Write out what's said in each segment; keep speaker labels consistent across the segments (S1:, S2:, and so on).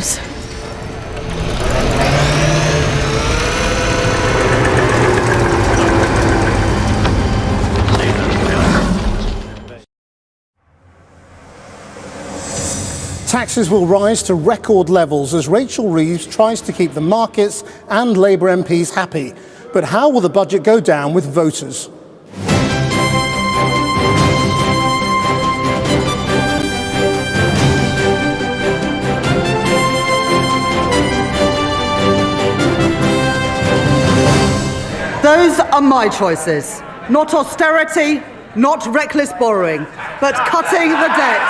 S1: Reeves.
S2: Taxes will rise to record levels as Rachel Reeves tries to keep the markets and Labour MPs happy. But how will the budget go down with voters?
S3: Those are my choices. Not austerity, not reckless borrowing, but cutting the debt,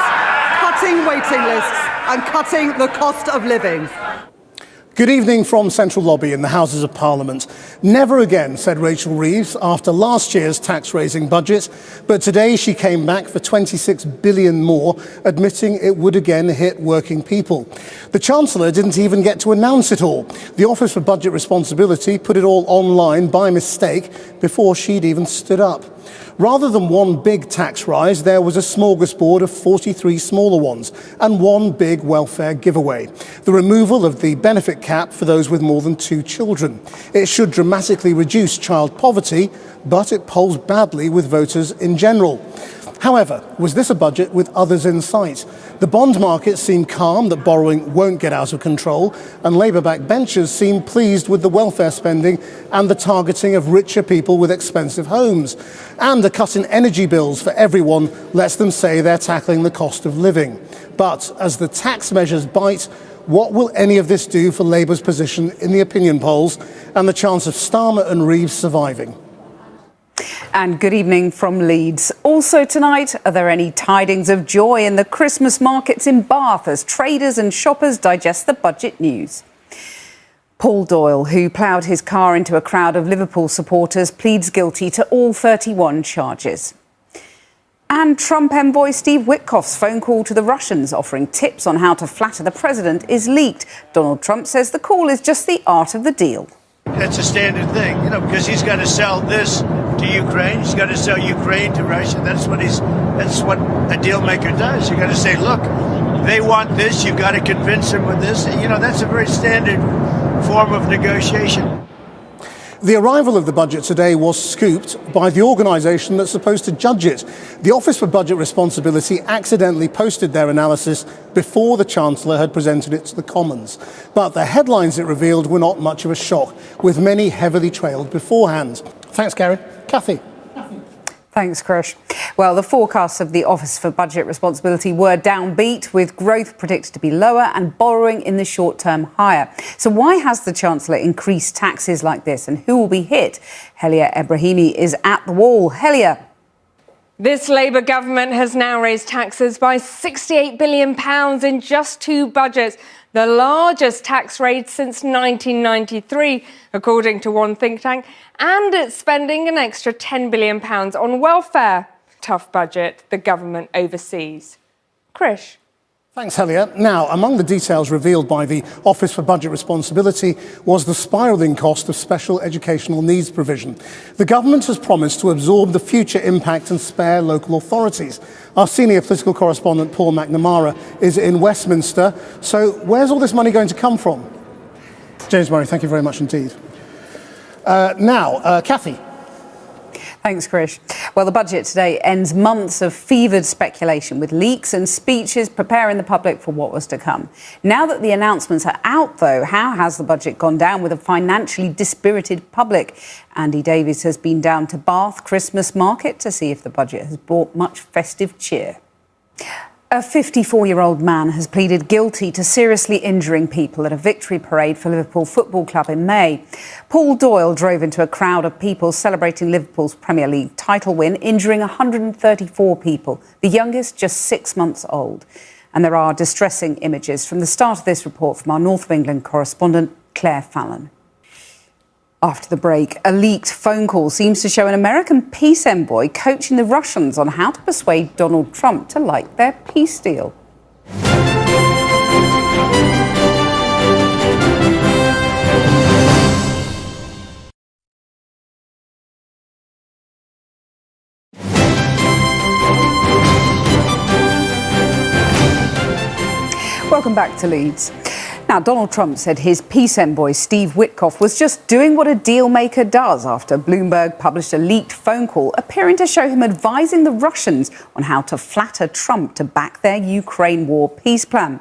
S3: cutting waiting lists, and cutting the cost of living.
S2: Good evening from Central Lobby in the Houses of Parliament. Never again, said Rachel Reeves after last year's tax-raising budget, but today she came back for 26 billion more, admitting it would again hit working people. The Chancellor didn't even get to announce it all. The Office for Budget Responsibility put it all online by mistake before she'd even stood up. Rather than one big tax rise, there was a smorgasbord of 43 smaller ones and one big welfare giveaway. The removal of the benefit cap for those with more than 2 children. It should dramatically reduce child poverty, but it polls badly with voters in general. However, was this a budget with others in sight? The bond market seemed calm that borrowing won't get out of control, and Labour backbenchers seem pleased with the welfare spending and the targeting of richer people with expensive homes. And the cut in energy bills for everyone lets them say they're tackling the cost of living. But as the tax measures bite, what will any of this do for Labour's position in the opinion polls and the chance of Starmer and Reeves surviving?
S4: And good evening from Leeds. Also tonight, are there any tidings of joy in the Christmas markets in Bath as traders and shoppers digest the budget news? Paul Doyle, who ploughed his car into a crowd of Liverpool supporters, pleads guilty to all 31 charges. And Trump envoy Steve Witkoff's phone call to the Russians offering tips on how to flatter the president is leaked. Donald Trump says the call is just the art of the deal.
S5: That's a standard thing, because he's got to sell this to Ukraine. He's got to sell Ukraine to Russia. That's what a deal maker does. You got to say, look, they want this. You've got to convince them with this. That's a very standard form of negotiation.
S2: The arrival of the budget today was scooped by the organisation that's supposed to judge it. The Office for Budget Responsibility accidentally posted their analysis before the Chancellor had presented it to the Commons. But the headlines it revealed were not much of a shock, with many heavily trailed beforehand. Thanks, Gary. Cathy.
S4: Thanks, Krish. Well, the forecasts of the Office for Budget Responsibility were downbeat, with growth predicted to be lower and borrowing in the short term higher. So why has the Chancellor increased taxes like this, and who will be hit? Helia Ebrahimi is at the wall. Helia.
S6: This Labour government has now raised taxes by £68 billion in just 2 budgets, the largest tax raise since 1993, according to one think tank, and it's spending an extra £10 billion on welfare. Tough budget the government oversees. Krish.
S2: Thanks, Helia. Now, among the details revealed by the Office for Budget Responsibility was the spiralling cost of special educational needs provision. The government has promised to absorb the future impact and spare local authorities. Our senior political correspondent, Paul McNamara, is in Westminster. So where's all this money going to come from? James Murray, thank you very much indeed. Cathy.
S4: Thanks, Krish. Well, the budget today ends months of fevered speculation with leaks and speeches preparing the public for what was to come. Now that the announcements are out, though, how has the budget gone down with a financially dispirited public? Andy Davies has been down to Bath Christmas market to see if the budget has brought much festive cheer. A 54-year-old man has pleaded guilty to seriously injuring people at a victory parade for Liverpool Football Club in May. Paul Doyle drove into a crowd of people celebrating Liverpool's Premier League title win, injuring 134 people, the youngest just 6 months old. And there are distressing images from the start of this report from our North of England correspondent, Claire Fallon. After the break, a leaked phone call seems to show an American peace envoy coaching the Russians on how to persuade Donald Trump to like their peace deal. Welcome back to Leeds. Now, Donald Trump said his peace envoy, Steve Witkoff, was just doing what a deal maker does after Bloomberg published a leaked phone call appearing to show him advising the Russians on how to flatter Trump to back their Ukraine war peace plan.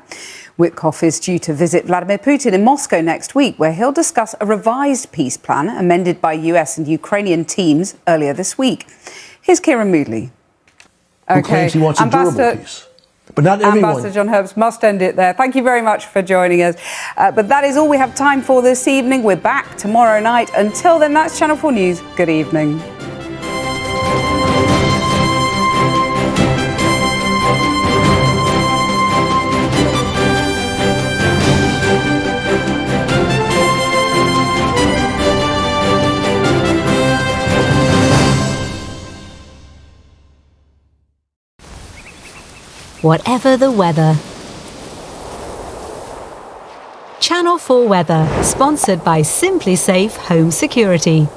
S4: Witkoff is due to visit Vladimir Putin in Moscow next week, where he'll discuss a revised peace plan amended by US and Ukrainian teams earlier this week. Here's Kieran Moodley.
S1: Who claims he wants a durable peace. But not everyone.
S4: Ambassador John Herbst must end it there. Thank you very much for joining us. But that is all we have time for this evening. We're back tomorrow night. Until then, that's Channel 4 News. Good evening.
S7: Whatever the weather. Channel 4 Weather, sponsored by Simply Safe Home Security.